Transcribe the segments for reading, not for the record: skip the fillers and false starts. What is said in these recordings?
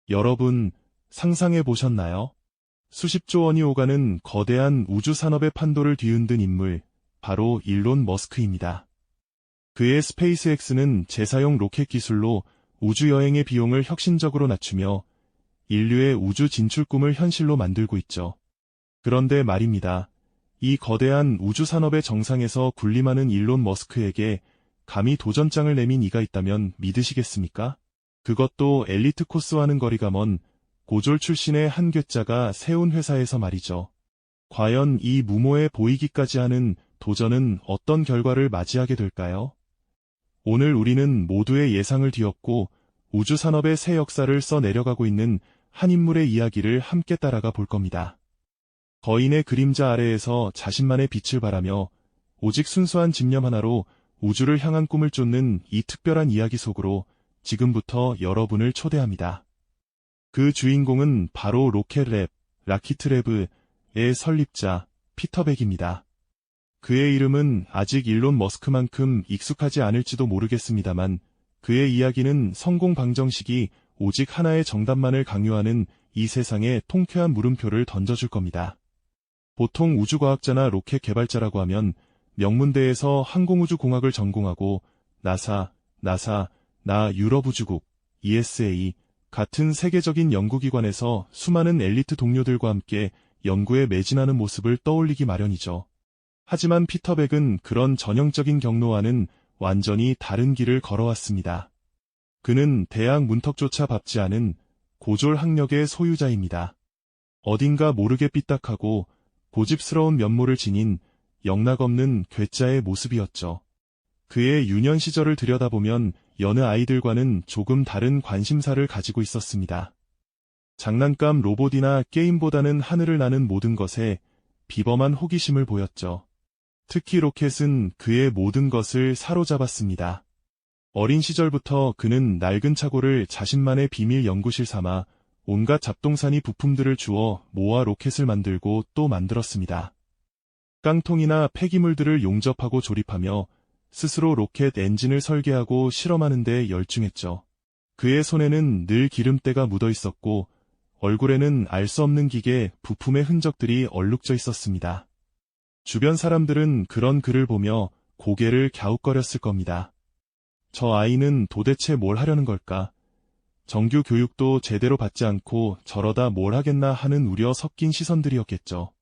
여러분, 상상해 보셨나요? 수십조 원이 오가는 거대한 우주 산업의 판도를 뒤흔든 인물, 바로 일론 머스크입니다. 그의 스페이스X는 재사용 로켓 기술로 우주여행의 비용을 혁신적으로 낮추며 인류의 우주 진출 꿈을 현실로 만들고 있죠. 그런데 말입니다. 이 거대한 우주 산업의 정상에서 군림하는 일론 머스크에게 감히 도전장을 내민 이가 있다면 믿으시겠습니까? 그것도 엘리트 코스와는 거리가 먼 고졸 출신의 한 괴짜가 세운 회사에서 말이죠. 과연 이 무모해 보이기까지 하는 도전은 어떤 결과를 맞이하게 될까요? 오늘 우리는 모두의 예상을 뒤엎고 우주 산업의 새 역사를 써내려가고 있는 한 인물의 이야기를 함께 따라가 볼 겁니다. 거인의 그림자 아래에서 자신만의 빛을 발하며 오직 순수한 집념 하나로 우주를 향한 꿈을 쫓는 이 특별한 이야기 속으로 지금부터 여러분을 초대합니다. 그 주인공은 바로 로켓랩, 라키트랩의 설립자 피터백입니다. 그의 이름은 아직 일론 머스크만큼 익숙하지 않을지도 모르겠습니다만 그의 이야기는 성공 방정식이 오직 하나의 정답만을 강요하는 이 세상에 통쾌한 물음표를 던져줄 겁니다. 보통 우주과학자나 로켓 개발자라고 하면 명문대에서 항공우주공학을 전공하고 나사, 나 유럽우주국, ESA 같은 세계적인 연구기관에서 수많은 엘리트 동료들과 함께 연구에 매진하는 모습을 떠올리기 마련이죠. 하지만 피터백은 그런 전형적인 경로와는 완전히 다른 길을 걸어왔습니다. 그는 대학 문턱조차 밟지 않은 고졸 학력의 소유자입니다. 어딘가 모르게 삐딱하고 고집스러운 면모를 지닌 영락없는 괴짜의 모습이었죠. 그의 유년 시절을 들여다보면 여느 아이들과는 조금 다른 관심사를 가지고 있었습니다. 장난감 로봇이나 게임보다는 하늘을 나는 모든 것에 비범한 호기심을 보였죠. 특히 로켓은 그의 모든 것을 사로잡았습니다. 어린 시절부터 그는 낡은 차고를 자신만의 비밀 연구실 삼아 온갖 잡동사니 부품들을 주워 모아 로켓을 만들고 또 만들었습니다. 깡통이나 폐기물들을 용접하고 조립하며 스스로 로켓 엔진을 설계하고 실험하는 데 열중했죠. 그의 손에는 늘 기름때가 묻어 있었고 얼굴에는 알 수 없는 기계 부품의 흔적들이 얼룩져 있었습니다. 주변 사람들은 그런 그를 보며 고개를 갸웃거렸을 겁니다. 저 아이는 도대체 뭘 하려는 걸까? 정규 교육도 제대로 받지 않고 저러다 뭘 하겠나 하는 우려 섞인 시선들이었겠죠.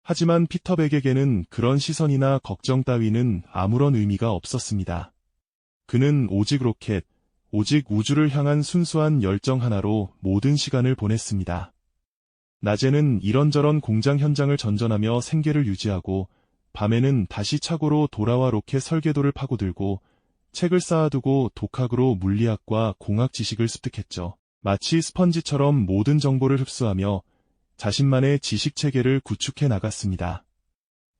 하지만 피터백에게는 그런 시선이나 걱정 따위는 아무런 의미가 없었습니다. 그는 오직 로켓, 오직 우주를 향한 순수한 열정 하나로 모든 시간을 보냈습니다. 낮에는 이런저런 공장 현장을 전전하며 생계를 유지하고 밤에는 다시 차고로 돌아와 로켓 설계도를 파고들고 책을 쌓아두고 독학으로 물리학과 공학 지식을 습득했죠. 마치 스펀지처럼 모든 정보를 흡수하며 자신만의 지식체계를 구축해 나갔습니다.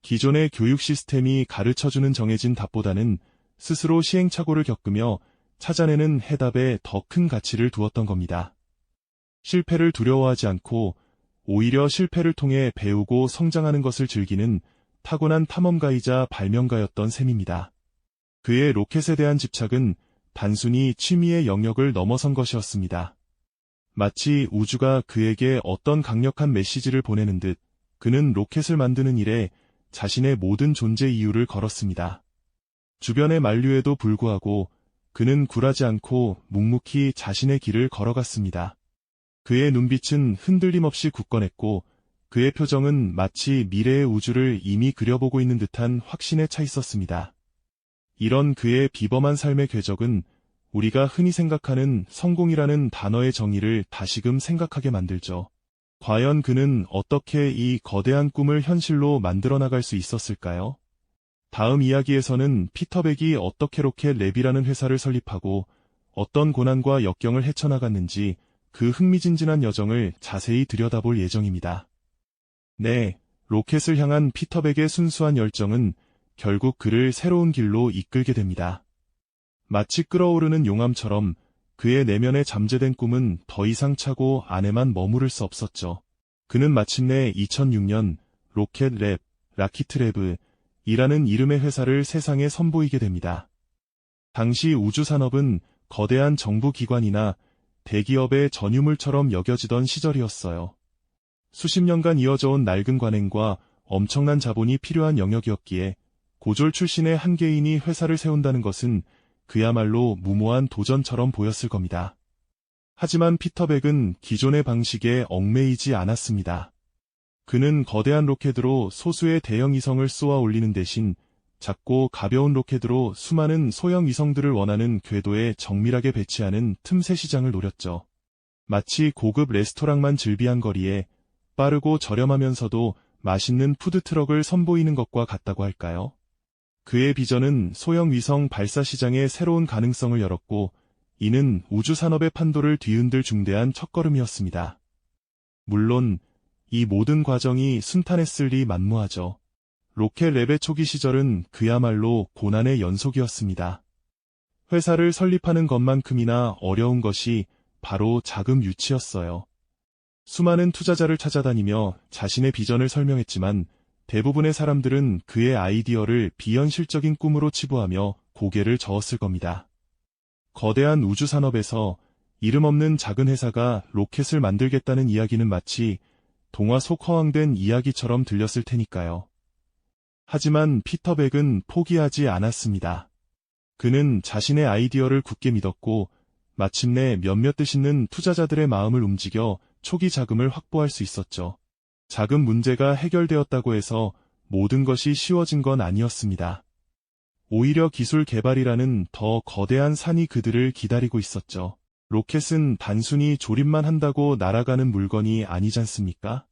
기존의 교육 시스템이 가르쳐주는 정해진 답보다는 스스로 시행착오를 겪으며 찾아내는 해답에 더 큰 가치를 두었던 겁니다. 실패를 두려워하지 않고 오히려 실패를 통해 배우고 성장하는 것을 즐기는 타고난 탐험가이자 발명가였던 셈입니다. 그의 로켓에 대한 집착은 단순히 취미의 영역을 넘어선 것이었습니다. 마치 우주가 그에게 어떤 강력한 메시지를 보내는 듯 그는 로켓을 만드는 일에 자신의 모든 존재 이유를 걸었습니다. 주변의 만류에도 불구하고 그는 굴하지 않고 묵묵히 자신의 길을 걸어갔습니다. 그의 눈빛은 흔들림 없이 굳건했고 그의 표정은 마치 미래의 우주를 이미 그려보고 있는 듯한 확신에 차 있었습니다. 이런 그의 비범한 삶의 궤적은 우리가 흔히 생각하는 성공이라는 단어의 정의를 다시금 생각하게 만들죠. 과연 그는 어떻게 이 거대한 꿈을 현실로 만들어 나갈 수 있었을까요? 다음 이야기에서는 피터백이 어떻게 로켓랩이라는 회사를 설립하고 어떤 고난과 역경을 헤쳐나갔는지 그 흥미진진한 여정을 자세히 들여다볼 예정입니다. 네, 로켓을 향한 피터백의 순수한 열정은 결국 그를 새로운 길로 이끌게 됩니다. 마치 끓어오르는 용암처럼 그의 내면에 잠재된 꿈은 더 이상 차고 안에만 머무를 수 없었죠. 그는 마침내 2006년 로켓랩, 라키트랩이라는 이름의 회사를 세상에 선보이게 됩니다. 당시 우주산업은 거대한 정부 기관이나 대기업의 전유물처럼 여겨지던 시절이었어요. 수십 년간 이어져온 낡은 관행과 엄청난 자본이 필요한 영역이었기에 고졸 출신의 한 개인이 회사를 세운다는 것은 그야말로 무모한 도전처럼 보였을 겁니다. 하지만 피터백은 기존의 방식에 얽매이지 않았습니다. 그는 거대한 로켓으로 소수의 대형 위성을 쏘아 올리는 대신 작고 가벼운 로켓으로 수많은 소형 위성들을 원하는 궤도에 정밀하게 배치하는 틈새 시장을 노렸죠. 마치 고급 레스토랑만 즐비한 거리에 빠르고 저렴하면서도 맛있는 푸드트럭을 선보이는 것과 같다고 할까요? 그의 비전은 소형 위성 발사 시장의 새로운 가능성을 열었고, 이는 우주산업의 판도를 뒤흔들 중대한 첫걸음이었습니다. 물론 이 모든 과정이 순탄했을 리 만무하죠. 로켓랩의 초기 시절은 그야말로 고난의 연속이었습니다. 회사를 설립하는 것만큼이나 어려운 것이 바로 자금 유치였어요. 수많은 투자자를 찾아다니며 자신의 비전을 설명했지만 대부분의 사람들은 그의 아이디어를 비현실적인 꿈으로 치부하며 고개를 저었을 겁니다. 거대한 우주산업에서 이름 없는 작은 회사가 로켓을 만들겠다는 이야기는 마치 동화 속 허황된 이야기처럼 들렸을 테니까요. 하지만 피터백은 포기하지 않았습니다. 그는 자신의 아이디어를 굳게 믿었고 마침내 몇몇 뜻있는 투자자들의 마음을 움직여 초기 자금을 확보할 수 있었죠. 자금 문제가 해결되었다고 해서 모든 것이 쉬워진 건 아니었습니다. 오히려 기술 개발이라는 더 거대한 산이 그들을 기다리고 있었죠. 로켓은 단순히 조립만 한다고 날아가는 물건이 아니지 않습니까?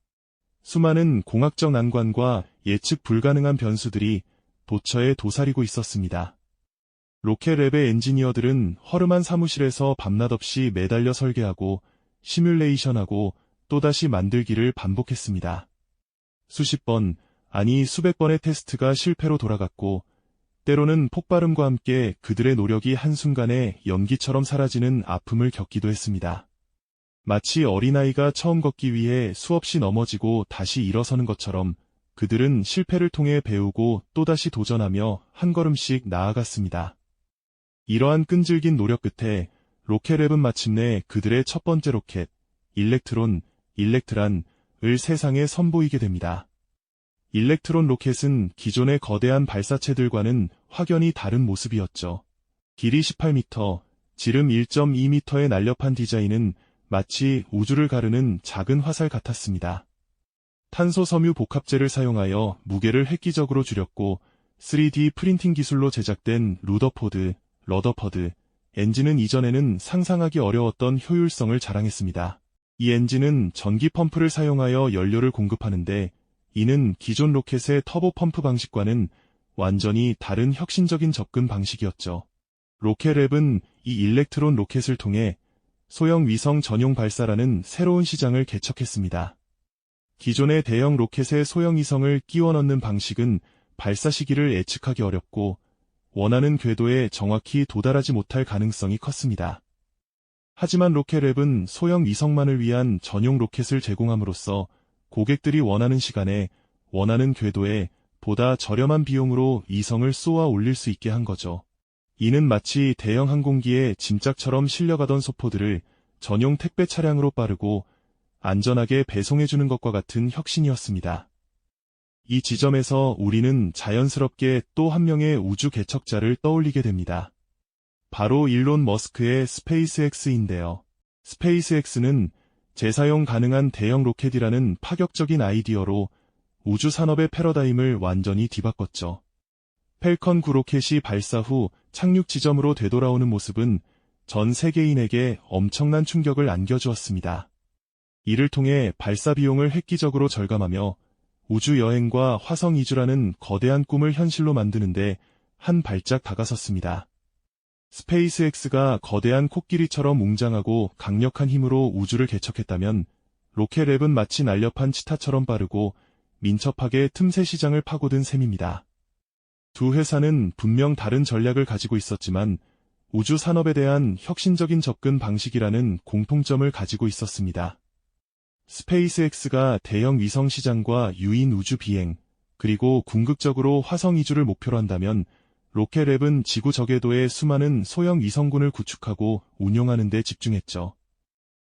수많은 공학적 난관과 예측 불가능한 변수들이 도처에 도사리고 있었습니다. 로켓랩의 엔지니어들은 허름한 사무실에서 밤낮 없이 매달려 설계하고 시뮬레이션하고 또다시 만들기를 반복했습니다. 수십 번, 아니 수백 번의 테스트가 실패로 돌아갔고 때로는 폭발음과 함께 그들의 노력이 한순간에 연기처럼 사라지는 아픔을 겪기도 했습니다. 마치 어린아이가 처음 걷기 위해 수없이 넘어지고 다시 일어서는 것처럼 그들은 실패를 통해 배우고 또다시 도전하며 한 걸음씩 나아갔습니다. 이러한 끈질긴 노력 끝에 로켓랩은 마침내 그들의 첫 번째 로켓, 일렉트란을 세상에 선보이게 됩니다. 일렉트론 로켓은 기존의 거대한 발사체들과는 확연히 다른 모습이었죠. 길이 18m, 지름 1.2m의 날렵한 디자인은 마치 우주를 가르는 작은 화살 같았습니다. 탄소 섬유 복합재를 사용하여 무게를 획기적으로 줄였고 3D 프린팅 기술로 제작된 러더퍼드 엔진은 이전에는 상상하기 어려웠던 효율성을 자랑했습니다. 이 엔진은 전기 펌프를 사용하여 연료를 공급하는데 이는 기존 로켓의 터보 펌프 방식과는 완전히 다른 혁신적인 접근 방식이었죠. 로켓랩은 이 일렉트론 로켓을 통해 소형 위성 전용 발사라는 새로운 시장을 개척했습니다. 기존의 대형 로켓에 소형 위성을 끼워 넣는 방식은 발사 시기를 예측하기 어렵고 원하는 궤도에 정확히 도달하지 못할 가능성이 컸습니다. 하지만 로켓랩은 소형 위성만을 위한 전용 로켓을 제공함으로써 고객들이 원하는 시간에 원하는 궤도에 보다 저렴한 비용으로 위성을 쏘아 올릴 수 있게 한 거죠. 이는 마치 대형 항공기에 짐짝처럼 실려가던 소포들을 전용 택배 차량으로 빠르고 안전하게 배송해주는 것과 같은 혁신이었습니다. 이 지점에서 우리는 자연스럽게 또 한 명의 우주 개척자를 떠올리게 됩니다. 바로 일론 머스크의 스페이스X인데요. 스페이스X는 재사용 가능한 대형 로켓이라는 파격적인 아이디어로 우주 산업의 패러다임을 완전히 뒤바꿨죠. 펠컨 9 로켓이 발사 후 착륙 지점으로 되돌아오는 모습은 전 세계인에게 엄청난 충격을 안겨주었습니다. 이를 통해 발사 비용을 획기적으로 절감하며 우주 여행과 화성 이주라는 거대한 꿈을 현실로 만드는데 한 발짝 다가섰습니다. 스페이스X가 거대한 코끼리처럼 웅장하고 강력한 힘으로 우주를 개척했다면 로켓랩은 마치 날렵한 치타처럼 빠르고 민첩하게 틈새 시장을 파고든 셈입니다. 두 회사는 분명 다른 전략을 가지고 있었지만 우주 산업에 대한 혁신적인 접근 방식이라는 공통점을 가지고 있었습니다. 스페이스X가 대형 위성 시장과 유인 우주 비행, 그리고 궁극적으로 화성 이주를 목표로 한다면 로켓랩은 지구 저궤도에 수많은 소형 위성군을 구축하고 운용하는 데 집중했죠.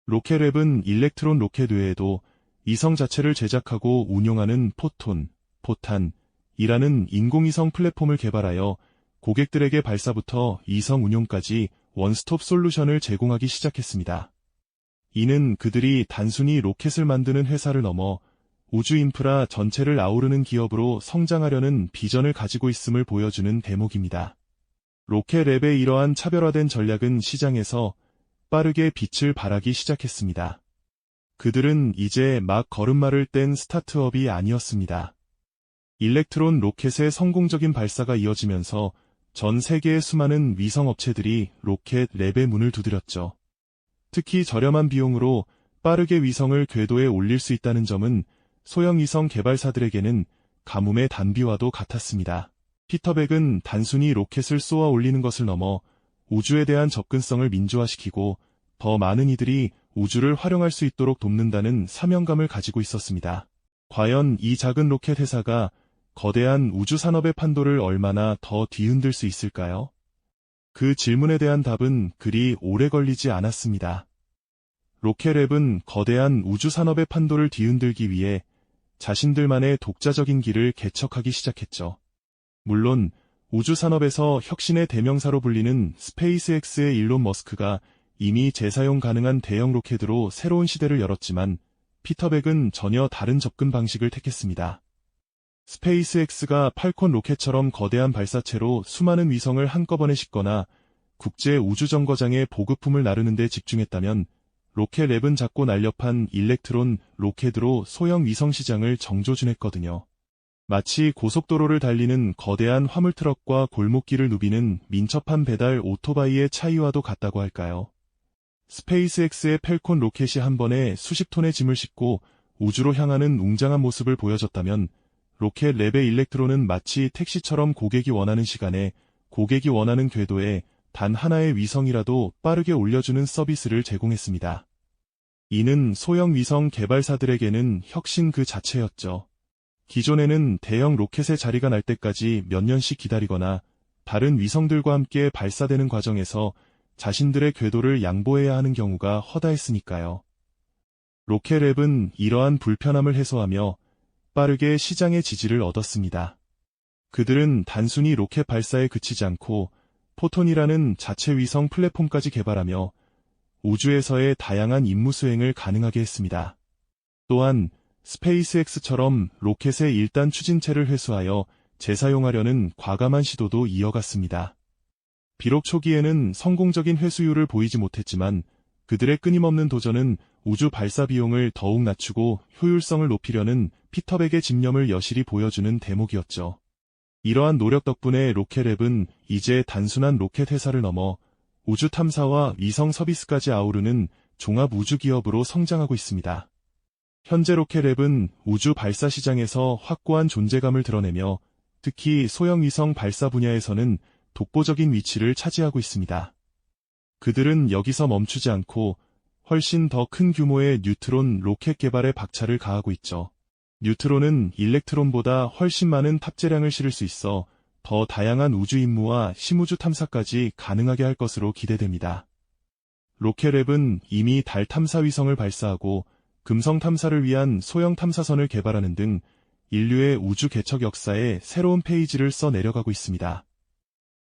로켓랩은 일렉트론 로켓 외에도 위성 자체를 제작하고 운용하는 포톤, 포탄이라는 인공위성 플랫폼을 개발하여 고객들에게 발사부터 위성 운용까지 원스톱 솔루션을 제공하기 시작했습니다. 이는 그들이 단순히 로켓을 만드는 회사를 넘어 우주 인프라 전체를 아우르는 기업으로 성장하려는 비전을 가지고 있음을 보여주는 대목입니다. 로켓랩의 이러한 차별화된 전략은 시장에서 빠르게 빛을 발하기 시작했습니다. 그들은 이제 막 걸음마를 뗀 스타트업이 아니었습니다. 일렉트론 로켓의 성공적인 발사가 이어지면서 전 세계의 수많은 위성 업체들이 로켓랩의 문을 두드렸죠. 특히 저렴한 비용으로 빠르게 위성을 궤도에 올릴 수 있다는 점은 소형 위성 개발사들에게는 가뭄의 단비와도 같았습니다. 피터백은 단순히 로켓을 쏘아 올리는 것을 넘어 우주에 대한 접근성을 민주화시키고 더 많은 이들이 우주를 활용할 수 있도록 돕는다는 사명감을 가지고 있었습니다. 과연 이 작은 로켓 회사가 거대한 우주 산업의 판도를 얼마나 더 뒤흔들 수 있을까요? 그 질문에 대한 답은 그리 오래 걸리지 않았습니다. 로켓랩은 거대한 우주 산업의 판도를 뒤흔들기 위해 자신들만의 독자적인 길을 개척하기 시작했죠. 물론 우주 산업에서 혁신의 대명사로 불리는 스페이스X의 일론 머스크가 이미 재사용 가능한 대형 로켓으로 새로운 시대를 열었지만 피터백은 전혀 다른 접근 방식을 택했습니다. 스페이스X가 팔콘 로켓처럼 거대한 발사체로 수많은 위성을 한꺼번에 싣거나 국제 우주정거장에 보급품을 나르는 데 집중했다면 로켓랩은 작고 날렵한 일렉트론 로켓으로 소형 위성 시장을 정조준했거든요. 마치 고속도로를 달리는 거대한 화물트럭과 골목길을 누비는 민첩한 배달 오토바이의 차이와도 같다고 할까요? 스페이스X의 펠콘 로켓이 한 번에 수십 톤의 짐을 싣고 우주로 향하는 웅장한 모습을 보여줬다면 로켓랩의 일렉트론은 마치 택시처럼 고객이 원하는 시간에 고객이 원하는 궤도에 단 하나의 위성이라도 빠르게 올려주는 서비스를 제공했습니다. 이는 소형 위성 개발사들에게는 혁신 그 자체였죠. 기존에는 대형 로켓의 자리가 날 때까지 몇 년씩 기다리거나 다른 위성들과 함께 발사되는 과정에서 자신들의 궤도를 양보해야 하는 경우가 허다했으니까요. 로켓랩은 이러한 불편함을 해소하며 빠르게 시장의 지지를 얻었습니다. 그들은 단순히 로켓 발사에 그치지 않고 포톤이라는 자체 위성 플랫폼까지 개발하며 우주에서의 다양한 임무 수행을 가능하게 했습니다. 또한 스페이스X처럼 로켓의 1단 추진체를 회수하여 재사용하려는 과감한 시도도 이어갔습니다. 비록 초기에는 성공적인 회수율을 보이지 못했지만 그들의 끊임없는 도전은 우주 발사 비용을 더욱 낮추고 효율성을 높이려는 피터백의 집념을 여실히 보여주는 대목이었죠. 이러한 노력 덕분에 로켓랩은 이제 단순한 로켓 회사를 넘어 우주 탐사와 위성 서비스까지 아우르는 종합 우주 기업으로 성장하고 있습니다. 현재 로켓랩은 우주 발사 시장에서 확고한 존재감을 드러내며 특히 소형 위성 발사 분야에서는 독보적인 위치를 차지하고 있습니다. 그들은 여기서 멈추지 않고 훨씬 더 큰 규모의 뉴트론 로켓 개발에 박차를 가하고 있죠. 뉴트론은 일렉트론보다 훨씬 많은 탑재량을 실을 수 있어 더 다양한 우주 임무와 심우주 탐사까지 가능하게 할 것으로 기대됩니다. 로켓랩은 이미 달 탐사 위성을 발사하고 금성 탐사를 위한 소형 탐사선을 개발하는 등 인류의 우주 개척 역사에 새로운 페이지를 써 내려가고 있습니다.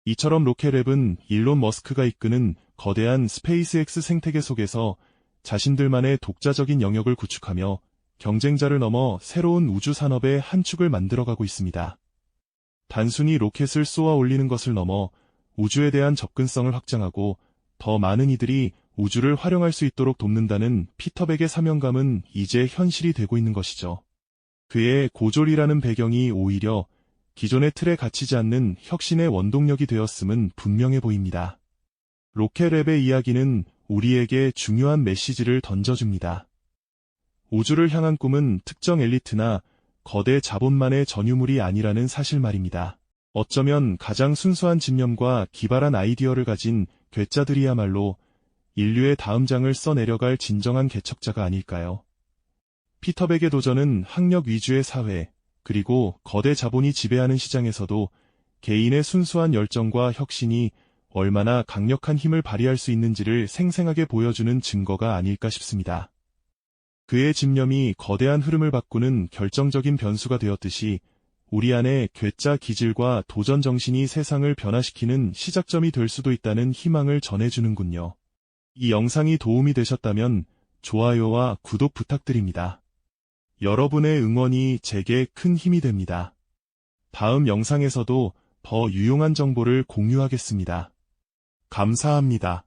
이처럼 로켓랩은 일론 머스크가 이끄는 거대한 스페이스X 생태계 속에서 자신들만의 독자적인 영역을 구축하며 경쟁자를 넘어 새로운 우주 산업의 한 축을 만들어가고 있습니다. 단순히 로켓을 쏘아 올리는 것을 넘어 우주에 대한 접근성을 확장하고 더 많은 이들이 우주를 활용할 수 있도록 돕는다는 피터백의 사명감은 이제 현실이 되고 있는 것이죠. 그의 고졸이라는 배경이 오히려 기존의 틀에 갇히지 않는 혁신의 원동력이 되었음은 분명해 보입니다. 로켓랩의 이야기는 우리에게 중요한 메시지를 던져줍니다. 우주를 향한 꿈은 특정 엘리트나 거대 자본만의 전유물이 아니라는 사실 말입니다. 어쩌면 가장 순수한 집념과 기발한 아이디어를 가진 괴짜들이야말로 인류의 다음 장을 써내려갈 진정한 개척자가 아닐까요? 피터백의 도전은 학력 위주의 사회, 그리고 거대 자본이 지배하는 시장에서도 개인의 순수한 열정과 혁신이 얼마나 강력한 힘을 발휘할 수 있는지를 생생하게 보여주는 증거가 아닐까 싶습니다. 그의 집념이 거대한 흐름을 바꾸는 결정적인 변수가 되었듯이 우리 안의 괴짜 기질과 도전 정신이 세상을 변화시키는 시작점이 될 수도 있다는 희망을 전해주는군요. 이 영상이 도움이 되셨다면 좋아요와 구독 부탁드립니다. 여러분의 응원이 제게 큰 힘이 됩니다. 다음 영상에서도 더 유용한 정보를 공유하겠습니다. 감사합니다.